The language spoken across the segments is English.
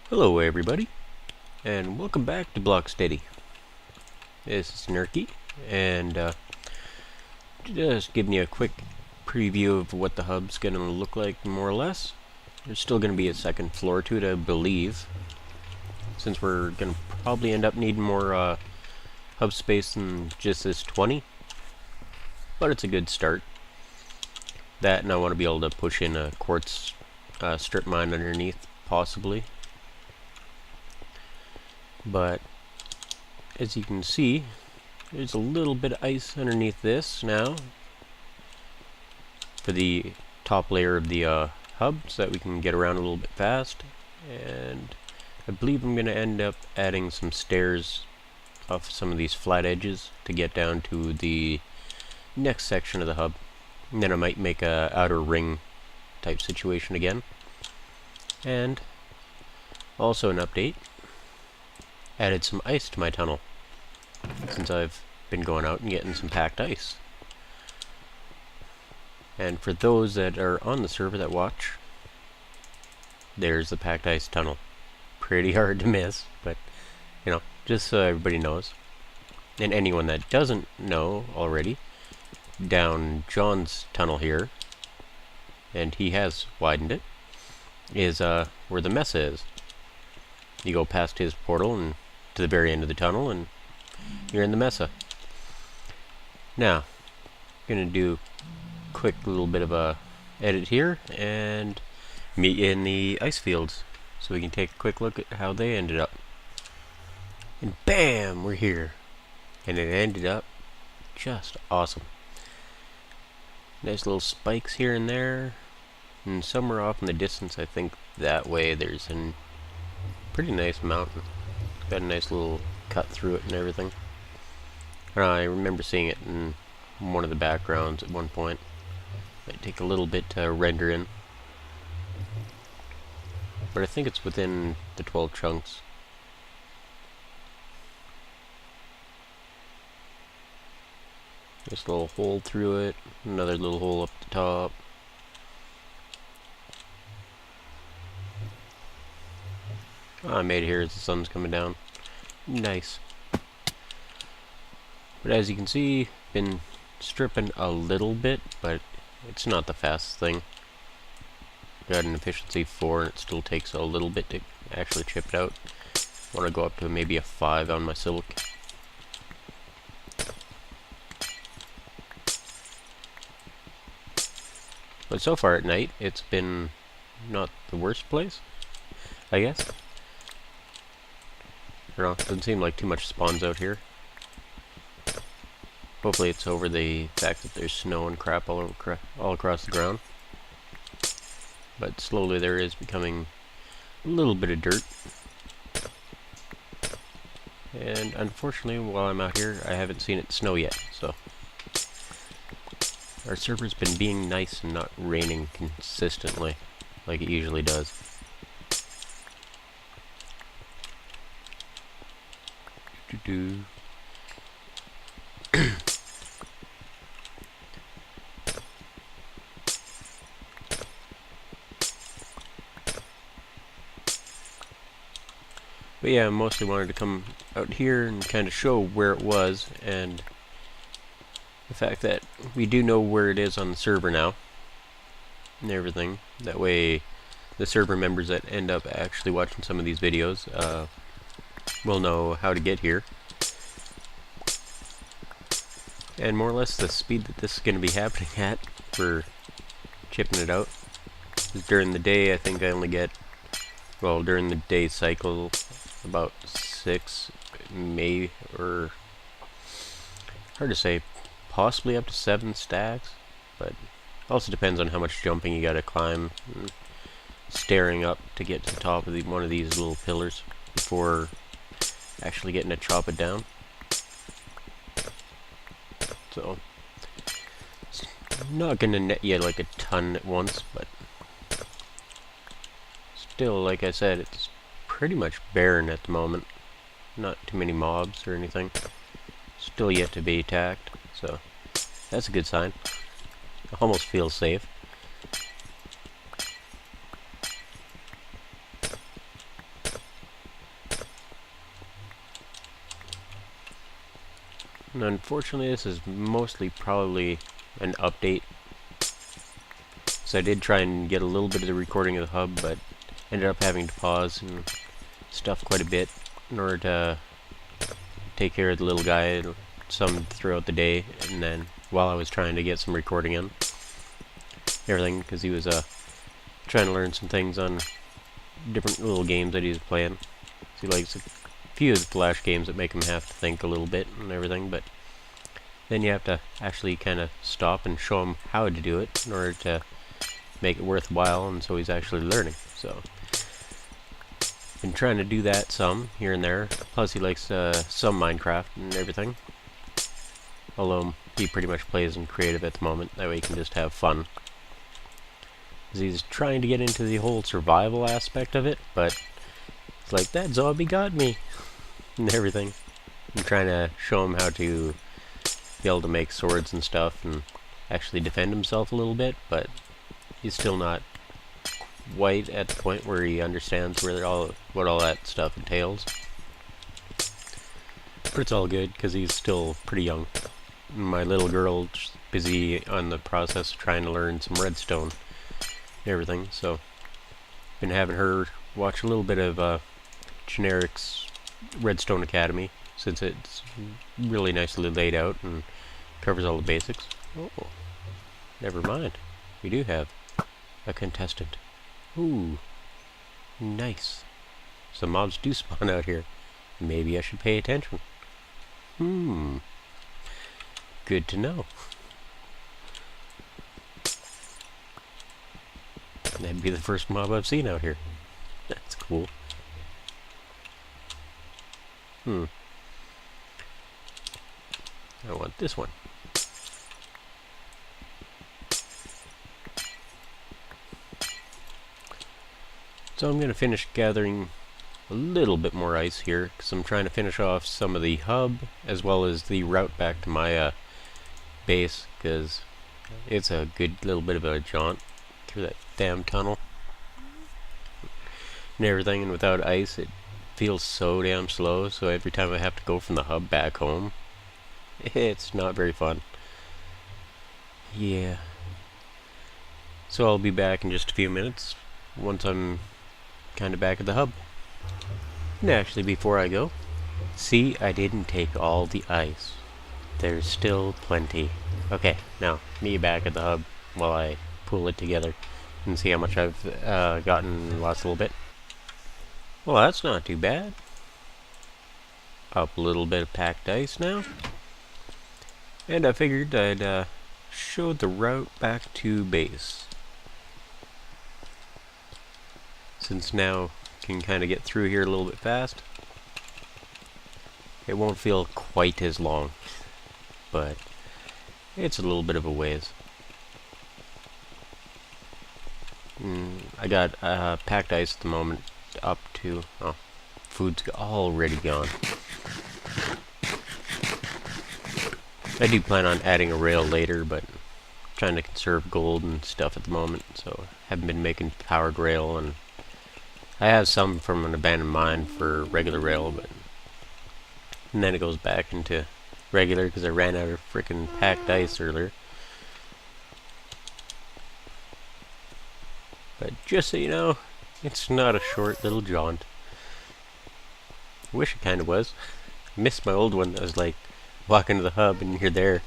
Hello everybody, and welcome back to Blocksteady. This is Nerkie, and just giving you a quick preview of what the hub's going to look like, more or less. There's still going to be a second floor to it, I believe, since we're going to probably end up needing more hub space than just this 20, but it's a good start. That, and I want to be able to push in a quartz strip mine underneath, possibly. But as you can see, there's a little bit of ice underneath this now for the top layer of the hub, so that we can get around a little bit fast. And I believe I'm going to end up adding some stairs off some of these flat edges to get down to the next section of the hub. And then I might make a outer ring type situation again. And also an update. Added some ice to my tunnel, since I've been going out and getting some packed ice. And for those that are on the server that watch, there's the packed ice tunnel. Pretty hard to miss, but you know, just so everybody knows. And anyone that doesn't know already, down John's tunnel here, and he has widened it, is where the mesa is. You go past his portal and to the very end of the tunnel, and you're in the mesa. Now, I'm gonna do a quick little bit of a edit here and meet you in the ice fields, so we can take a quick look at how they ended up. And bam, we're here, and it ended up just awesome. Nice little spikes here and there, and somewhere off in the distance, I think that way, there's a pretty nice mountain. Got a nice little cut through it and everything. I remember seeing it in one of the backgrounds at one point. Might take a little bit to render in, but I think it's within the 12 chunks. This little hole through it, another little hole up the top. I made it here as the sun's coming down. Nice. But as you can see, been stripping a little bit, but it's not the fastest thing. Got an efficiency 4, and it still takes a little bit to actually chip it out. Want to go up to maybe a 5 on my silk. But so far at night, it's been not the worst place, I guess. I don't know, doesn't seem like too much spawns out here. Hopefully it's over the fact that there's snow and crap all across the ground. But slowly there is becoming a little bit of dirt. And unfortunately, while I'm out here, I haven't seen it snow yet, so our server's been being nice and not raining consistently like it usually does. But yeah, I mostly wanted to come out here and kind of show where it was, and the fact that we do know where it is on the server now and everything. That way the server members that end up actually watching some of these videos will know how to get here, and more or less the speed that this is going to be happening at for chipping it out. During the day, I think I only get, well, during the day cycle, about 6, maybe, or hard to say, possibly up to 7 stacks, but also depends on how much jumping you gotta climb and staring up to get to the top of one of these little pillars before actually getting to chop it down. So it's not gonna net you like a ton at once, but still, like I said, it's pretty much barren at the moment. Not too many mobs or anything. Still yet to be attacked, so that's a good sign. I almost feel safe. And unfortunately, this is mostly probably an update. So I did try and get a little bit of the recording of the hub, but ended up having to pause and stuff quite a bit in order to take care of the little guy some throughout the day, and then while I was trying to get some recording in everything, because he was trying to learn some things on different little games that he was playing. So he likes a few of the Flash games that make him have to think a little bit and everything, but then you have to actually kind of stop and show him how to do it in order to make it worthwhile, and so he's actually learning. So been trying to do that some here and there. Plus he likes some Minecraft and everything, although he pretty much plays in creative at the moment, that way he can just have fun. He's trying to get into the whole survival aspect of it, but it's like, that zombie got me and everything. I'm trying to show him how to be able to make swords and stuff and actually defend himself a little bit, but he's still not quite at the point where he understands what all that stuff entails. But it's all good because he's still pretty young. My little girl's busy on the process of trying to learn some redstone and everything, so been having her watch a little bit of Generic's Redstone Academy, since it's really nicely laid out and covers all the basics. Oh, never mind. We do have a contestant. Ooh, nice. Some mobs do spawn out here. Maybe I should pay attention. Good to know. That'd be the first mob I've seen out here. That's cool. I want this one. So I'm going to finish gathering a little bit more ice here, because I'm trying to finish off some of the hub, as well as the route back to my base, because it's a good little bit of a jaunt through that damn tunnel and everything, and without ice it feels so damn slow, so every time I have to go from the hub back home, it's not very fun. Yeah. So I'll be back in just a few minutes, once I'm kind of back at the hub. And actually, before I go, see, I didn't take all the ice. There's still plenty. Okay, now, me back at the hub while I pull it together and see how much I've gotten in the last little bit. Well, that's not too bad. Up a little bit of packed ice now. And I figured I'd show the route back to base, since now I can kind of get through here a little bit fast. It won't feel quite as long, but it's a little bit of a ways. I got packed ice at the moment up to... oh, food's already gone. I do plan on adding a rail later, but I'm trying to conserve gold and stuff at the moment, so haven't been making powered rail, and I have some from an abandoned mine for regular rail, but and then it goes back into regular because I ran out of frickin' packed ice earlier. But just so you know, it's not a short little jaunt. I wish it kind of was. I missed my old one that was like walking to the hub and you're there.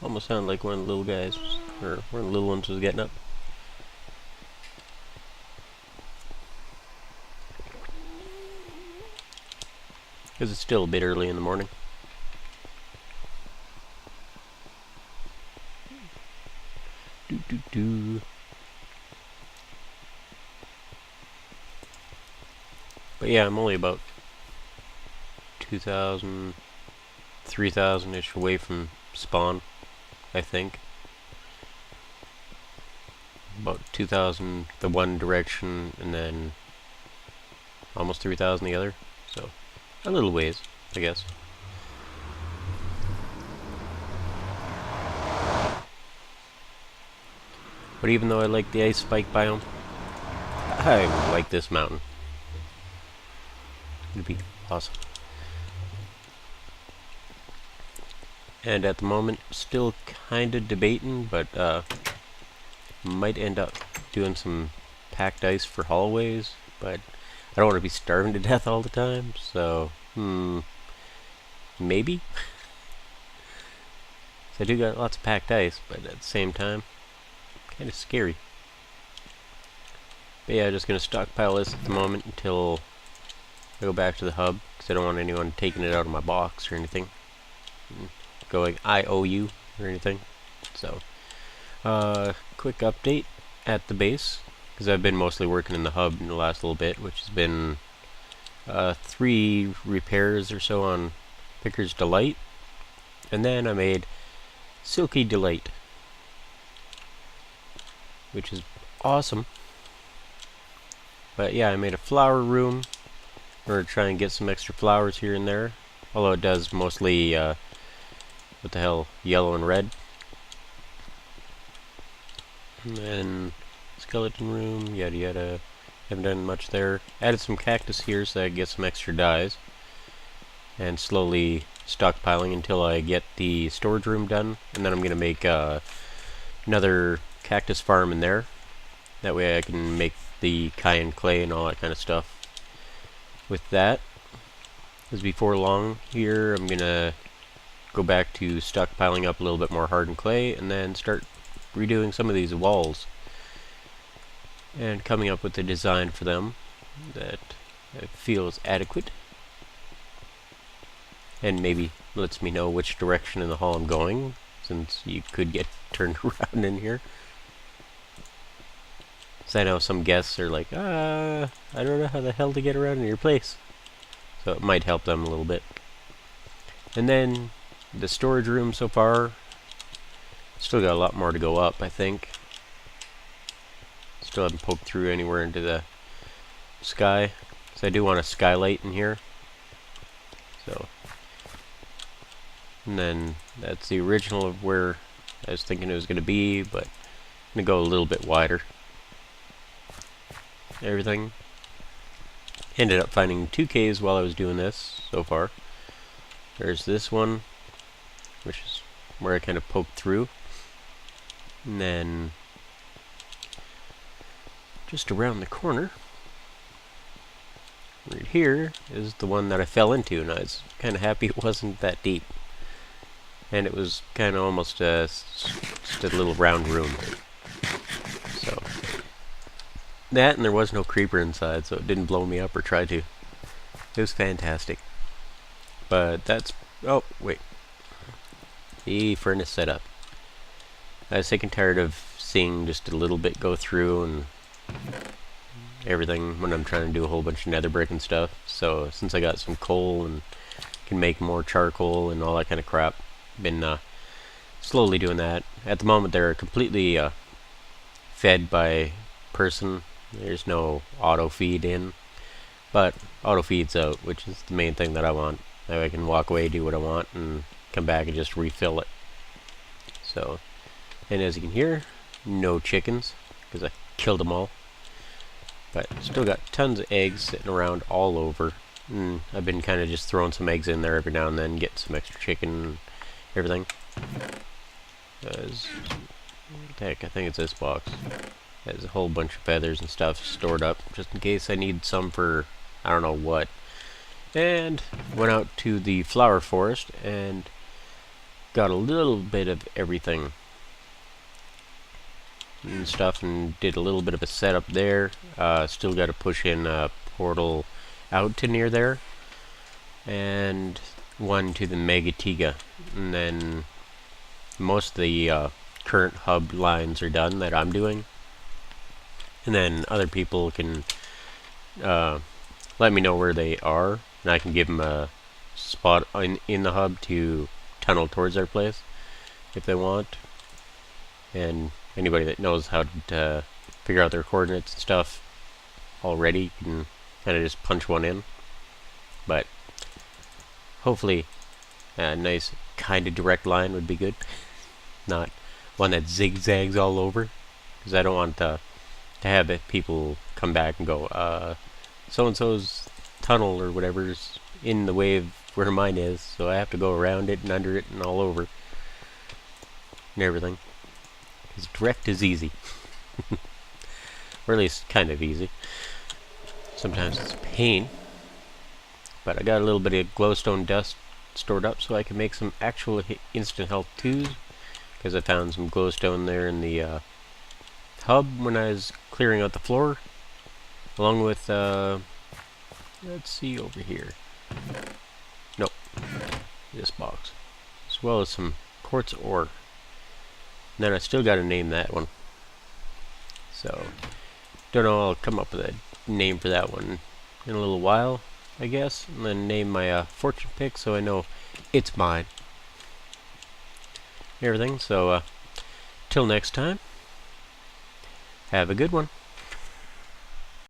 Almost sounded like one of the little guys, or one of the little ones was getting up. Because it's still a bit early in the morning. But yeah, I'm only about 2,000, 3,000-ish away from spawn, I think. About 2,000 the one direction, and then almost 3,000 the other. So, a little ways, I guess. But even though I like the ice spike biome, I like this mountain. It'd be awesome. And at the moment, still kind of debating, but might end up doing some packed ice for hallways, but I don't want to be starving to death all the time, so maybe. So I do got lots of packed ice, but at the same time, kind of scary. But yeah, just gonna stockpile this at the moment until I go back to the hub, because I don't want anyone taking it out of my box or anything, going IOU or anything. So quick update at the base, because I've been mostly working in the hub in the last little bit, which has been 3 repairs or so on Picker's Delight, and then I made Silky Delight, which is awesome. But yeah, I made a flower room in order to try and get some extra flowers here and there, although it does mostly what the hell, yellow and red. And then skeleton room, yada yada. Haven't done much there. Added some cactus here so I can get some extra dyes. And slowly stockpiling until I get the storage room done. And then I'm going to make another cactus farm in there. That way I can make the cayenne clay and all that kind of stuff with that. Because before long here, I'm going to go back to stockpiling up a little bit more hardened clay and then start redoing some of these walls and coming up with a design for them that I feel is adequate and maybe lets me know which direction in the hall I'm going, since you could get turned around in here. So I know some guests are like, I don't know how the hell to get around in your place, so it might help them a little bit. And then the storage room so far, still got a lot more to go up, I think. Still haven't poked through anywhere into the sky. So I do want a skylight in here. So, and then that's the original of where I was thinking it was going to be, but I'm going to go a little bit wider. Everything. Ended up finding 2 caves while I was doing this so far. There's this one, which is where I kind of poked through. And then just around the corner, right here, is the one that I fell into, and I was kind of happy it wasn't that deep. And it was kind of almost just a little round room. So, that, and there was no creeper inside, so it didn't blow me up or try to. It was fantastic. But that's... oh, wait. The furnace setup. I was sick and tired of seeing just a little bit go through and everything when I'm trying to do a whole bunch of nether brick and stuff. So since I got some coal and can make more charcoal and all that kind of crap, been slowly doing that. At the moment they're completely fed by person. There's no auto feed in, but auto feeds out, which is the main thing that I want. That way I can walk away, do what I want, and come back and just refill it. So, and as you can hear, no chickens, because I killed them all. But still got tons of eggs sitting around all over. And I've been kind of just throwing some eggs in there every now and then, getting some extra chicken and everything. Heck, I think it's this box. It has a whole bunch of feathers and stuff stored up, just in case I need some for I don't know what. And went out to the flower forest and got a little bit of everything and stuff, and did a little bit of a setup there. Still got to push in a portal out to near there, and one to the Megatiga, and then most of the current hub lines are done that I'm doing, and then other people can let me know where they are, and I can give them a spot in the hub to tunnel towards their place if they want. And anybody that knows how to figure out their coordinates and stuff already can kind of just punch one in. But hopefully a nice kind of direct line would be good, not one that zigzags all over, because I don't want to have people come back and go, so-and-so's tunnel or whatever is in the way of where mine is, so I have to go around it and under it and all over and everything. Because direct is easy. Or at least kind of easy. Sometimes it's a pain. But I got a little bit of glowstone dust stored up so I can make some actual instant health 2s. Because I found some glowstone there in the hub when I was clearing out the floor. Along with, let's see over here. Nope. This box. As well as some quartz ore. And then I still got to name that one. So, don't know, I'll come up with a name for that one in a little while, I guess. And then name my fortune pick so I know it's mine. And everything. So, till next time, have a good one.